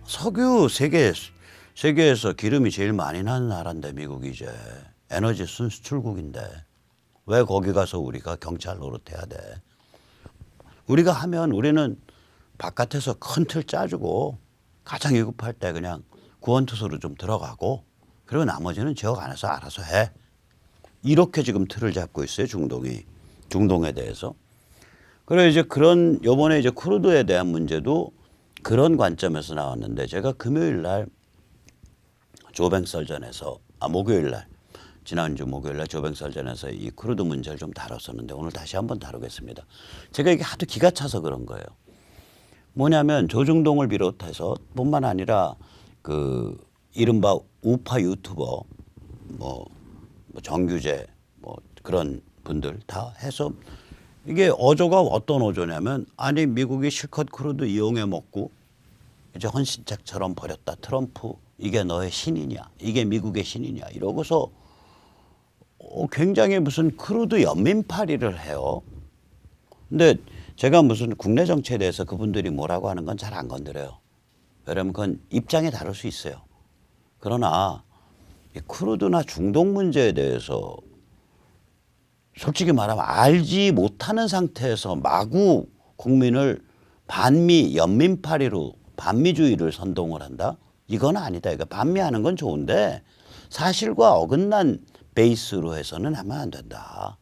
석유 세계에서 기름이 제일 많이 나는 나라인데 미국이 이제 에너지 순수출국인데 왜 거기 가서 우리가 경찰 노릇해야 돼? 우리가 하면 우리는 바깥에서 큰 틀 짜주고 가장 위급할 때 그냥 구원투수로 좀 들어가고 그리고 나머지는 지역 안에서 알아서 해. 이렇게 지금 틀을 잡고 있어요. 중동에 대해서. 그래 이제 그런 요번에 이제 크루드에 대한 문제도 그런 관점에서 나왔는데 제가 금요일 날 조뱅설전에서 목요일 날 지난주 목요일 날 조뱅설전에서 이 크루드 문제를 좀 다뤘었는데 오늘 다시 한번 다루겠습니다. 제가 이게 하도 기가 차서 그런 거예요. 뭐냐면 조중동을 비롯해서 뿐만 아니라 그 이른바 우파 유튜버 뭐 정규제 뭐 그런 분들 다 해서 이게 어조가 어떤 어조냐면 아니 미국이 실컷 크루드 이용해 먹고 이제 헌신책처럼 버렸다. 트럼프 이게 너의 신이냐 이게 미국의 신이냐 이러고서 굉장히 무슨 크루드 연민파리를 해요. 근데 제가 무슨 국내 정치에 대해서 그분들이 뭐라고 하는 건 잘 안 건드려요. 왜냐면 그건 입장이 다를 수 있어요. 그러나 이 크루드나 중동 문제에 대해서 솔직히 말하면 알지 못하는 상태에서 마구 국민을 반미 연민파리로 반미주의를 선동을 한다? 이건 아니다. 그러니까 반미하는 건 좋은데 사실과 어긋난 베이스로 해서는 하면 안 된다.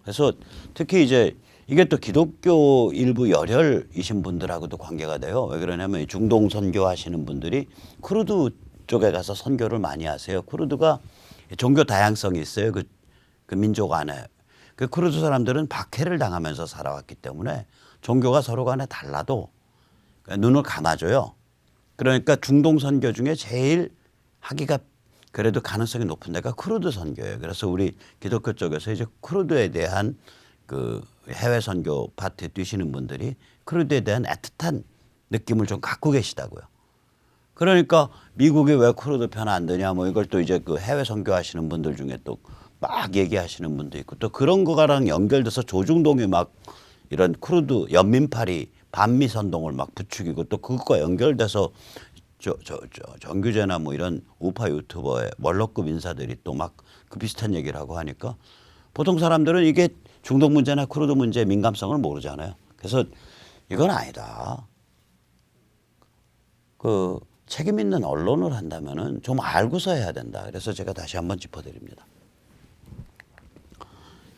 그래서 특히 이제 이게 또 기독교 일부 열혈이신 분들하고도 관계가 돼요. 왜 그러냐면 중동 선교하시는 분들이 크루드 쪽에 가서 선교를 많이 하세요. 크루드가 종교 다양성이 있어요. 그 민족 안에. 그 크루드 사람들은 박해를 당하면서 살아왔기 때문에 종교가 서로 간에 달라도 눈을 감아줘요. 그러니까 중동 선교 중에 제일 하기가 그래도 가능성이 높은 데가 크루드 선교예요. 그래서 우리 기독교 쪽에서 이제 크루드에 대한 그 해외 선교 파트에 뛰시는 분들이 크루드에 대한 애틋한 느낌을 좀 갖고 계시다고요. 그러니까 미국이 왜 크루드 편 안 되냐 뭐 이걸 또 이제 그 해외 선교하시는 분들 중에 또 막 얘기하시는 분도 있고 또 그런 거랑 연결돼서 조중동이 막 이런 크루드 연민파리 반미 선동을 막 부추기고 또 그것과 연결돼서 정규제나 뭐 이런 우파 유튜버의 원로급 인사들이 또 막 그 비슷한 얘기를 하고 하니까 보통 사람들은 이게 중동 문제나 크루드 문제의 민감성을 모르잖아요. 그래서 이건 아니다. 그 책임 있는 언론을 한다면은 좀 알고서 해야 된다. 그래서 제가 다시 한번 짚어드립니다.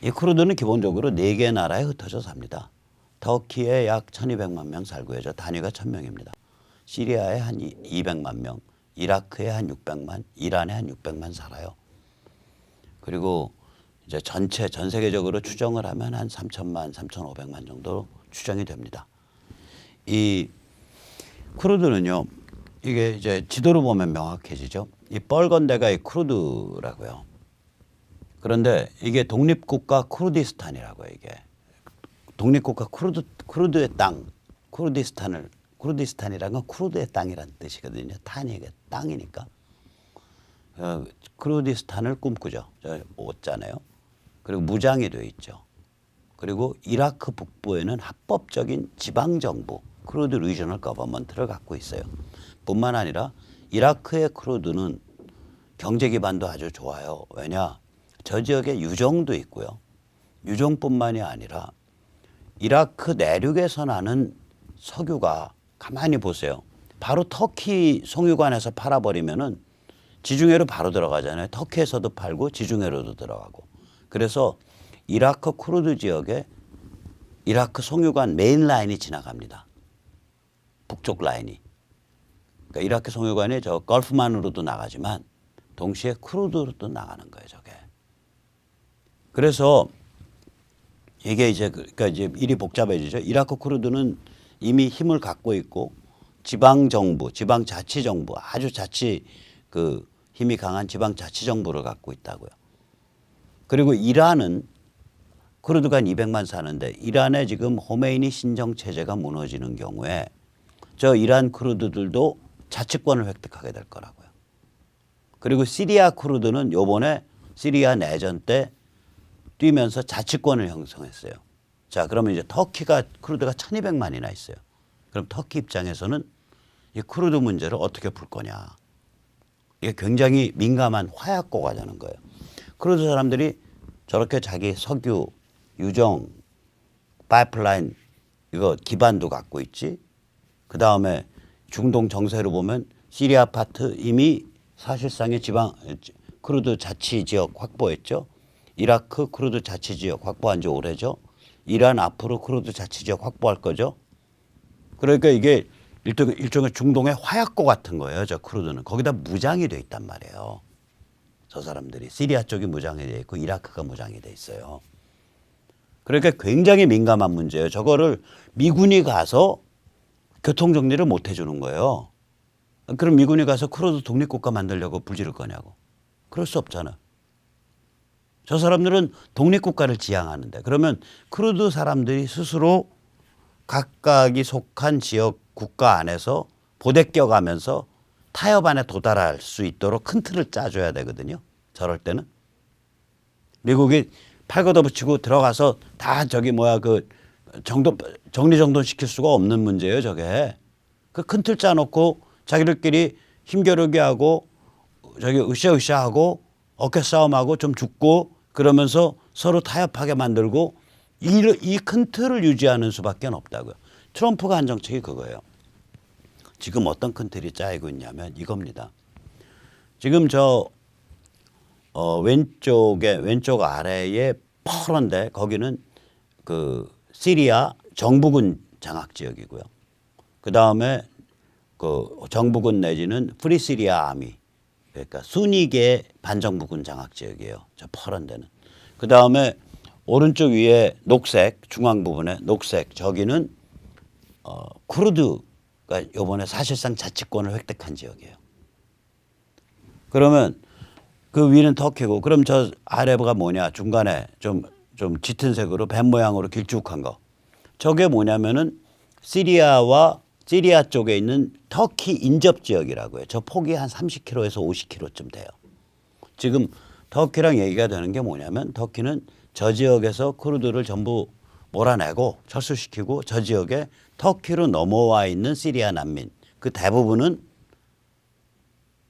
이 크루드는 기본적으로 4개 나라에 흩어져 삽니다. 터키에 약 1200만 명 살고 있죠. 단위가 1000명입니다. 시리아에 한 200만 명, 이라크에 한 600만, 이란에 한 600만 살아요. 그리고 이제 전 세계적으로 추정을 하면 한 3,000만, 3,500만 정도 추정이 됩니다. 이 크루드는요, 이게 이제 지도로 보면 명확해지죠. 이 빨간 데가 이 크루드라고요. 그런데 이게 독립국가 쿠르디스탄이라고요. 이게 독립국가 크루드의 땅, 쿠르디스탄이라는 건 크루드의 땅이라는 뜻이거든요. 탄이 땅이니까. 쿠르디스탄을 꿈꾸죠. 저 오자네요. 그리고 무장이 되어 있죠. 그리고 이라크 북부에는 합법적인 지방정부, 크루드 리저널 거버먼트를 갖고 있어요. 뿐만 아니라 이라크의 크루드는 경제 기반도 아주 좋아요. 왜냐? 저 지역에 유정도 있고요. 유정뿐만이 아니라 이라크 내륙에서 나는 석유가 가만히 보세요. 바로 터키 송유관에서 팔아버리면은 지중해로 바로 들어가잖아요. 터키에서도 팔고 지중해로도 들어가고. 그래서 이라크 쿠르드 지역에 이라크 송유관 메인 라인이 지나갑니다. 북쪽 라인이. 그러니까 이라크 송유관이 저 걸프만으로도 나가지만 동시에 쿠르드로도 나가는 거예요. 저게. 그래서 이게 이제 그러니까 이제 일이 복잡해지죠. 이라크 쿠르드는 이미 힘을 갖고 있고 지방 정부, 지방 자치 정부, 아주 자치 그 힘이 강한 지방 자치 정부를 갖고 있다고요. 그리고 이란은 쿠르드가 200만 사는데 이란의 지금 호메이니 신정 체제가 무너지는 경우에 저 이란 쿠르드들도 자치권을 획득하게 될 거라고요. 그리고 시리아 쿠르드는 요번에 시리아 내전 때 뛰면서 자치권을 형성했어요. 자, 그러면 이제 터키가 쿠르드가 1200만이나 있어요. 그럼 터키 입장에서는 이 쿠르드 문제를 어떻게 풀 거냐. 이게 굉장히 민감한 화약고가 되는 거예요. 쿠르드 사람들이 저렇게 자기 석유, 유정, 파이프라인 이거 기반도 갖고 있지. 그 다음에 중동 정세로 보면 시리아 파트 이미 사실상의 지방 쿠르드 자치 지역 확보했죠. 이라크 쿠르드 자치 지역 확보한 지 오래죠. 이란 앞으로 쿠르드 자치 지역 확보할 거죠. 그러니까 이게 일종의 중동의 화약고 같은 거예요. 저 쿠르드는. 거기다 무장이 돼 있단 말이에요. 저 사람들이. 시리아 쪽이 무장이 돼 있고 이라크가 무장이 돼 있어요. 그러니까 굉장히 민감한 문제예요. 저거를 미군이 가서 교통정리를 못 해주는 거예요. 그럼 미군이 가서 쿠르드 독립국가 만들려고 불지를 거냐고. 그럴 수 없잖아. 저 사람들은 독립국가를 지향하는데 그러면 쿠르드 사람들이 스스로 각각이 속한 지역 국가 안에서 보대껴가면서 타협 안에 도달할 수 있도록 큰 틀을 짜줘야 되거든요. 저럴 때는. 미국이 팔 걷어붙이고 들어가서 다 저기 정리정돈 시킬 수가 없는 문제예요. 저게. 그 큰 틀 짜놓고 자기들끼리 힘겨루기 하고 저기 으쌰으쌰 하고 어깨 싸움하고 좀 죽고 그러면서 서로 타협하게 만들고 이 큰 틀을 유지하는 수밖에 없다고요. 트럼프가 한 정책이 그거예요. 지금 어떤 큰 틀이 짜이고 있냐면 이겁니다. 지금 저 왼쪽 아래에 퍼런데 거기는 그 시리아 정부군 장악 지역이고요. 그 다음에 그 정부군 내지는 프리시리아 아미 그러니까 순위계 반정부군 장악 지역이에요. 저 퍼런 데는. 그 다음에 오른쪽 위에 녹색 중앙 부분에 녹색 저기는 쿠르드가 이번에 사실상 자치권을 획득한 지역이에요. 그러면 그 위는 터키고 그럼 저 아래가 뭐냐 중간에 좀 짙은 색으로 뱀 모양으로 길쭉한 거 저게 뭐냐면은 시리아 쪽에 있는 터키 인접 지역이라고 해요. 저 폭이 한 30km에서 50km쯤 돼요. 지금 터키랑 얘기가 되는 게 뭐냐면 터키는 저 지역에서 쿠르드를 전부 몰아내고 철수시키고 저 지역에 터키로 넘어와 있는 시리아 난민 그 대부분은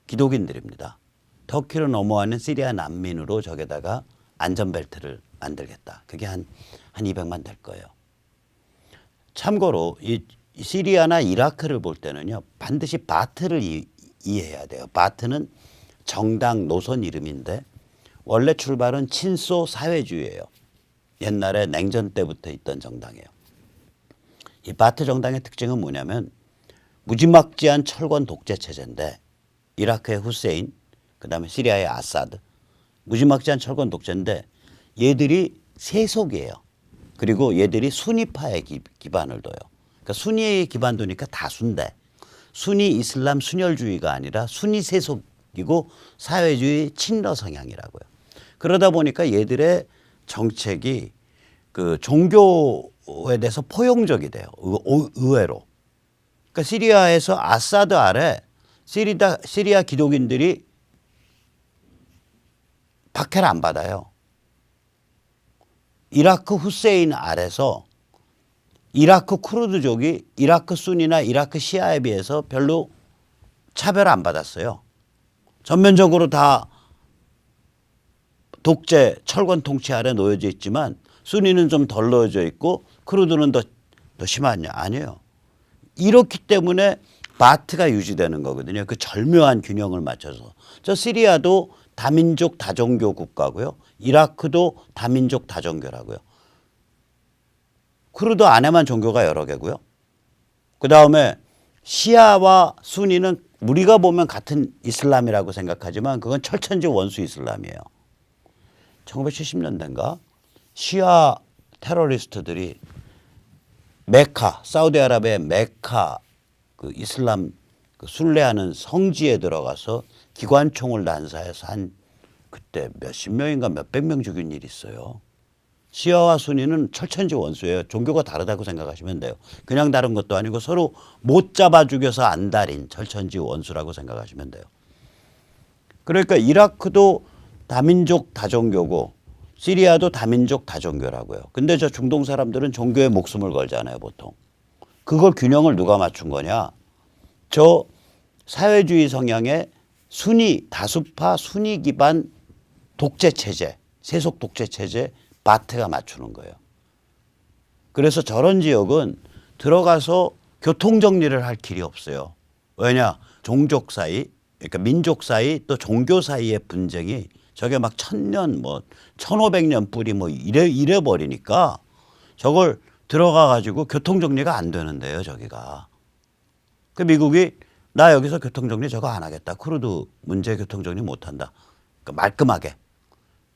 기독인들입니다. 터키로 넘어와 있는 시리아 난민으로 저게다가 안전벨트를 만들겠다. 그게 한 200만 될 거예요. 참고로 이 시리아나 이라크를 볼 때는요. 반드시 바트를 이해해야 돼요. 바트는 정당 노선 이름인데 원래 출발은 친소 사회주의예요. 옛날에 냉전 때부터 있던 정당이에요. 이 바트 정당의 특징은 뭐냐면 무지막지한 철권 독재 체제인데 이라크의 후세인 그다음에 시리아의 아사드 무지막지한 철권 독재인데 얘들이 세속이에요. 그리고 얘들이 순위파에 기반을 둬요. 그러니까 순위에 기반 두니까 다수인데 순위 이슬람 순혈주의가 아니라 순위 세속이고 사회주의 친러 성향이라고요. 그러다 보니까 얘들의 정책이 그 종교에 대해서 포용적이 돼요. 의외로. 그러니까 시리아에서 아사드 아래 시리아 기독인들이 박해를 안 받아요. 이라크 후세인 아래서 이라크 쿠르드족이 이라크 순이나 이라크 시아에 비해서 별로 차별 안 받았어요. 전면적으로 다 독재 철권 통치 아래 놓여져 있지만 순위는 좀 덜 놓여져 있고 쿠르드는 더 심하냐? 아니에요. 이렇기 때문에 바트가 유지되는 거거든요. 그 절묘한 균형을 맞춰서. 저 시리아도 다민족 다종교 국가고요. 이라크도 다민족 다종교라고요. 쿠르드 안에만 종교가 여러 개고요. 그다음에 시아와 순위는 우리가 보면 같은 이슬람이라고 생각하지만 그건 철천지 원수 이슬람이에요. 1970년대인가 시아 테러리스트들이 메카 사우디아라비아의 메카 그 이슬람 그 순례하는 성지에 들어가서 기관총을 난사해서 한 그때 몇십 명인가 몇백 명 죽인 일이 있어요. 시아와 순위는 철천지 원수예요. 종교가 다르다고 생각하시면 돼요. 그냥 다른 것도 아니고 서로 못 잡아 죽여서 안달인 철천지 원수라고 생각하시면 돼요. 그러니까 이라크도 다민족 다종교고 시리아도 다민족 다종교라고요. 근데 저 중동 사람들은 종교에 목숨을 걸잖아요, 보통. 그걸 균형을 누가 맞춘 거냐? 저 사회주의 성향의 다수파 순위 기반 독재 체제, 세속 독재 체제 바트가 맞추는 거예요. 그래서 저런 지역은 들어가서 교통 정리를 할 길이 없어요. 왜냐? 종족 사이, 그러니까 민족 사이 또 종교 사이의 분쟁이 저게 막 1000년 뭐 1500년 뿌리 뭐 이래 버리니까 저걸 들어가 가지고 교통 정리가 안 되는데요, 저기가. 그 미국이 나 여기서 교통 정리 저거 안 하겠다. 쿠르드 문제 교통 정리 못 한다. 그러니까 말끔하게.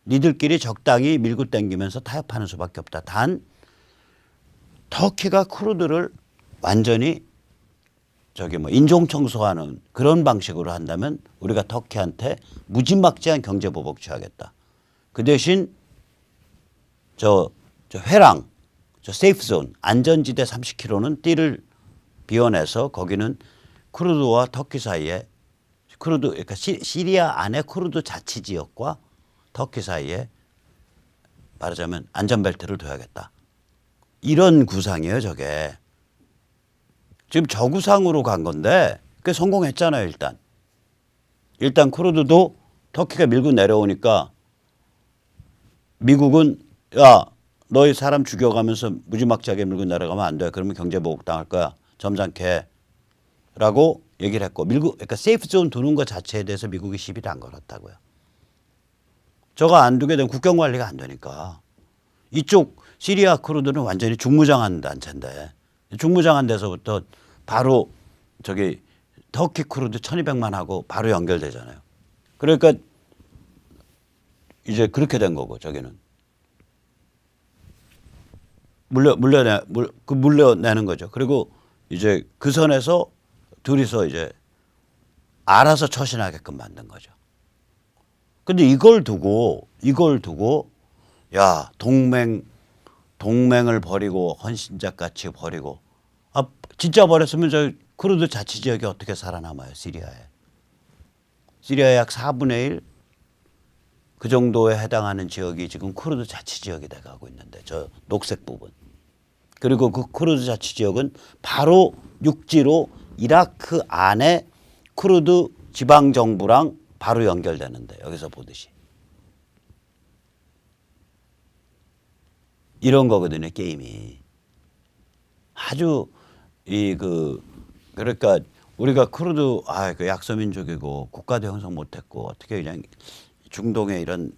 니들끼리 적당히 밀고 당기면서 타협하는 수밖에 없다. 단 터키가 쿠르드를 완전히 저기 뭐 인종 청소하는 그런 방식으로 한다면 우리가 터키한테 무지막지한 경제 보복 취하겠다. 그 대신 저 회랑, 저 세이프 존, 안전지대 30km는 띠를 비워내서 거기는 쿠르드와 터키 사이에 그러니까 시리아 안에 쿠르드 자치 지역과 터키 사이에 말하자면 안전벨트를 둬야겠다. 이런 구상이에요, 저게. 지금 저 구상으로 간 건데 그게 성공했잖아요, 일단. 일단 쿠르드도 터키가 밀고 내려오니까 미국은 야, 너희 사람 죽여가면서 무지막지하게 밀고 내려가면 안 돼. 그러면 경제보복 당할 거야. 점잖게. 라고 얘기를 했고 그러니까 세이프 존 두는 것 자체에 대해서 미국이 시비를 안 걸었다고요. 저거 안 두게 되면 국경 관리가 안 되니까. 이쪽 시리아 쿠르드는 완전히 중무장한 단체인데 중무장한 데서부터 바로 저기 터키 쿠르드 1200만 하고 바로 연결되잖아요. 그러니까 이제 그렇게 된 거고 저기는 물려내는 거죠. 그리고 이제 그 선에서 둘이서 이제 알아서 처신하게끔 만든 거죠. 근데 이걸 두고 야 동맹을 버리고 헌신작 같이 버리고 진짜 버렸으면 저 쿠르드 자치 지역이 어떻게 살아남아요, 시리아에. 시리아의 약 4분의 1 그 정도에 해당하는 지역이 지금 쿠르드 자치 지역이 돼가고 있는데 저 녹색 부분. 그리고 그 쿠르드 자치 지역은 바로 육지로 이라크 안에 쿠르드 지방 정부랑 바로 연결되는데 여기서 보듯이. 이런 거거든요, 게임이. 아주 그러니까 우리가 쿠르드 그 약소민족이고 국가도 형성 못했고 어떻게 그냥 중동의 이런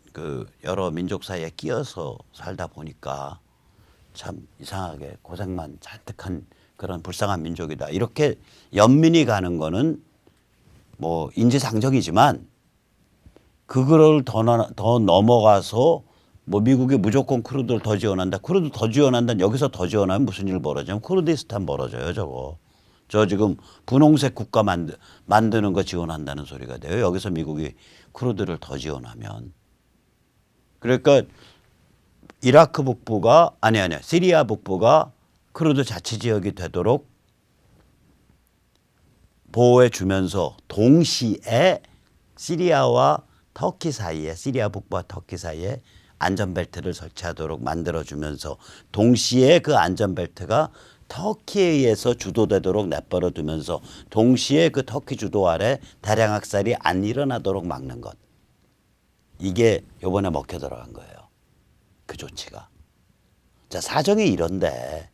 여러 민족 사이에 끼어서 살다 보니까 참 이상하게 고생만 잔뜩한 그런 불쌍한 민족이다. 이렇게 연민이 가는 거는 뭐 인지상정이지만 그거를 더 넘어가서 뭐 미국이 무조건 쿠르드를 더 지원한다. 쿠르드 더 지원한다. 여기서 더 지원하면 무슨 일 벌어지냐면 쿠르디스탄 벌어져요, 저거. 저 지금 분홍색 국가 만드는 거 지원한다는 소리가 돼요. 여기서 미국이 쿠르드를 더 지원하면. 그러니까 이라크 북부가 시리아 북부가 쿠르드 자치 지역이 되도록 보호해 주면서 동시에 시리아 북부와 터키 사이에 안전벨트를 설치하도록 만들어주면서 동시에 그 안전벨트가 터키에 의해서 주도되도록 내버려 두면서 동시에 그 터키 주도 아래 다량 학살이 안 일어나도록 막는 것. 이게 이번에 먹혀 들어간 거예요. 그 조치가. 자, 사정이 이런데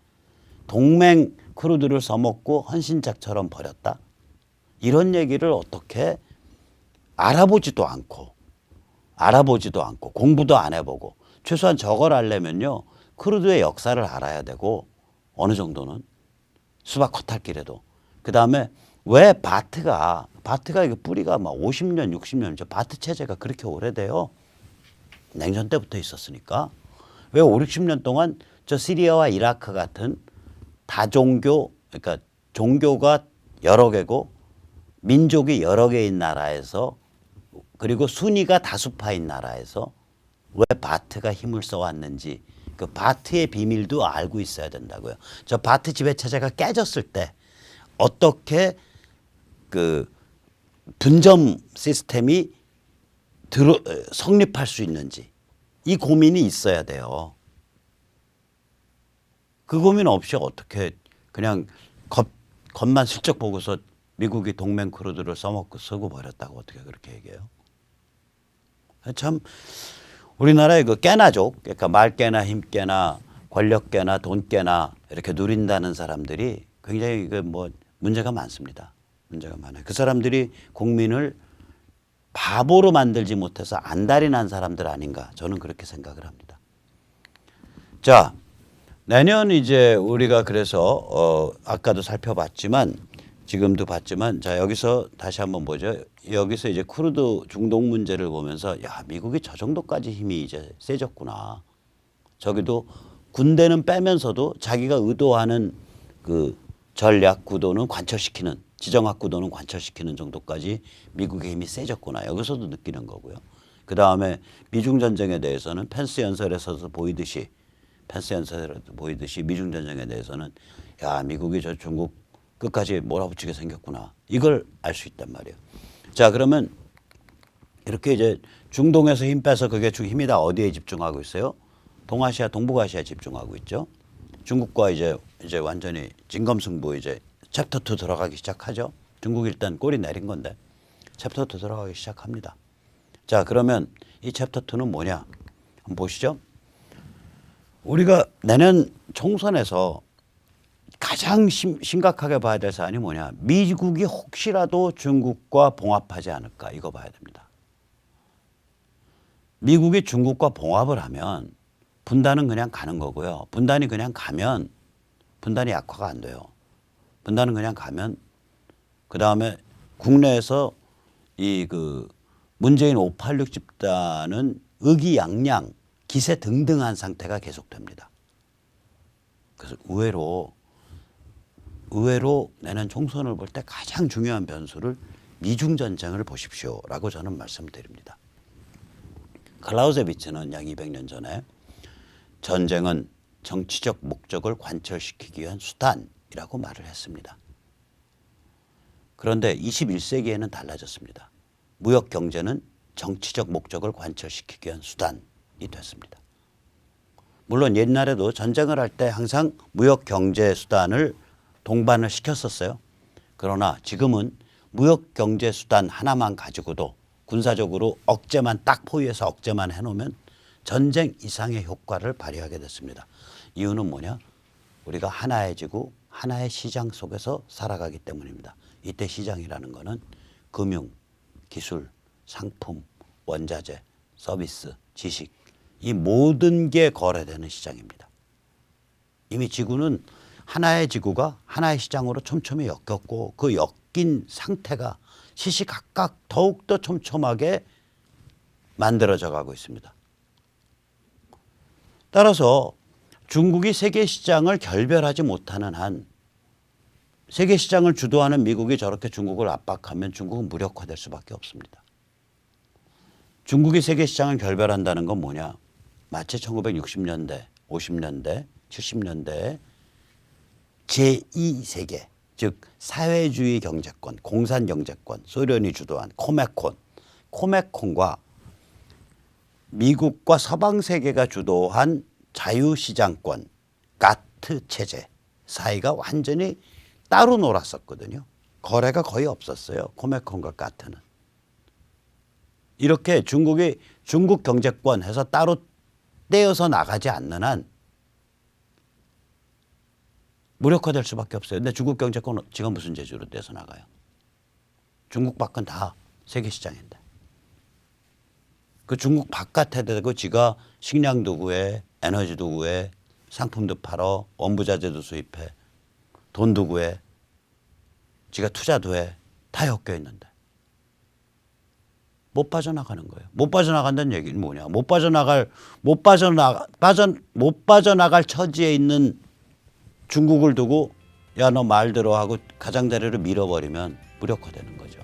동맹 쿠르드를 써먹고 헌신작처럼 버렸다? 이런 얘기를 어떻게 알아보지도 않고 공부도 안 해보고 최소한 저걸 알려면요 쿠르드의 역사를 알아야 되고 어느 정도는 수박 겉핥기라도. 그다음에 왜 바트가 이게 뿌리가 막 50년 60년 저 바트 체제가 그렇게 오래돼요. 냉전 때부터 있었으니까. 왜 5, 60년 동안 저 시리아와 이라크 같은 다종교 그러니까 종교가 여러 개고 민족이 여러 개인 나라에서 그리고 순위가 다수파인 나라에서 왜 바트가 힘을 써왔는지 그 바트의 비밀도 알고 있어야 된다고요. 저 바트 지배체제가 깨졌을 때 어떻게 그 분점 시스템이 성립할 수 있는지 이 고민이 있어야 돼요. 그 고민 없이 어떻게 그냥 겉만 슬쩍 보고서 미국이 동맹 크루드를 써먹고 쓰고 버렸다고 어떻게 그렇게 얘기해요? 참 우리나라의 그 깨나족, 그러니까 말깨나 힘깨나 권력깨나 돈깨나 이렇게 누린다는 사람들이 굉장히 그 뭐 문제가 많습니다. 문제가 많아요. 그 사람들이 국민을 바보로 만들지 못해서 안달이 난 사람들 아닌가 저는 그렇게 생각을 합니다. 자, 내년 이제 우리가 그래서 아까도 살펴봤지만 지금도 봤지만 자 여기서 다시 한번 보죠. 여기서 이제 크루드 중동 문제를 보면서 야 미국이 저 정도까지 힘이 이제 세졌구나. 저기도 군대는 빼면서도 자기가 의도하는 그 전략 구도는 관철시키는 지정학 구도는 관철시키는 정도까지 미국의 힘이 세졌구나. 여기서도 느끼는 거고요. 그 다음에 미중 전쟁에 대해서는 펜스 연설에서도 보이듯이 미중 전쟁에 대해서는 야 미국이 저 중국 끝까지 몰아붙이게 생겼구나. 이걸 알 수 있단 말이에요. 자 그러면 이렇게 이제 중동에서 힘 빼서 그게 힘이 다 어디에 집중하고 있어요? 동아시아, 동북아시아에 집중하고 있죠. 중국과 이제 완전히 진검승부 이제 챕터 2 들어가기 시작하죠. 중국이 일단 꼬리 내린 건데 챕터 2 들어가기 시작합니다. 자 그러면 이 챕터 2는 뭐냐? 한번 보시죠. 우리가 내년 총선에서 가장 심각하게 봐야 될 사안이 뭐냐. 미국이 혹시라도 중국과 봉합하지 않을까 이거 봐야 됩니다. 미국이 중국과 봉합을 하면 분단은 그냥 가는 거고요. 분단이 그냥 가면 분단이 약화가 안 돼요. 분단은 그냥 가면 그다음에 국내에서 이 그 문재인 586 집단은 의기양양 기세 등등한 상태가 계속됩니다. 그래서 의외로 내년 총선을 볼 때 가장 중요한 변수를 미중 전쟁을 보십시오라고 저는 말씀드립니다. 클라우제비츠는 약 200년 전에 전쟁은 정치적 목적을 관철시키기 위한 수단이라고 말을 했습니다. 그런데 21세기에는 달라졌습니다. 무역 경제는 정치적 목적을 관철시키기 위한 수단이 됐습니다. 물론 옛날에도 전쟁을 할 때 항상 무역 경제 수단을 동반을 시켰었어요. 그러나 지금은 무역 경제 수단 하나만 가지고도 군사적으로 억제만 딱 포위해서 억제만 해놓으면 전쟁 이상의 효과를 발휘하게 됐습니다. 이유는 뭐냐? 우리가 하나의 지구, 하나의 시장 속에서 살아가기 때문입니다. 이때 시장이라는 거는 금융, 기술, 상품, 원자재, 서비스, 지식 이 모든 게 거래되는 시장입니다. 이미 지구는 하나의 지구가 하나의 시장으로 촘촘히 엮였고 그 엮인 상태가 시시각각 더욱더 촘촘하게 만들어져 가고 있습니다. 따라서 중국이 세계 시장을 결별하지 못하는 한 세계 시장을 주도하는 미국이 저렇게 중국을 압박하면 중국은 무력화될 수밖에 없습니다. 중국이 세계 시장을 결별한다는 건 뭐냐? 마치 1960년대, 50년대, 70년대 제2세계 즉 사회주의 경제권, 공산 경제권, 소련이 주도한 코메콘과 미국과 서방 세계가 주도한 자유시장권, 가트 체제 사이가 완전히 따로 놀았었거든요. 거래가 거의 없었어요. 코메콘과 가트는. 이렇게 중국이 중국 경제권 해서 따로 떼어서 나가지 않는 한 무력화될 수밖에 없어요. 근데 중국 경제권 지금 무슨 재주로 떼서 나가요? 중국 밖은 다 세계 시장인데. 그 중국 바깥에 대고 지가 식량도 구해, 에너지도 구해, 상품도 팔어, 원부자재도 수입해, 돈도 구해, 지가 투자도 해, 다 엮여 있는데. 못 빠져나가는 거예요. 못 빠져나간다는 얘기는 뭐냐? 못 빠져나갈 처지에 있는 중국을 두고 야 너 말대로 하고 가장자리를 밀어버리면 무력화되는 거죠.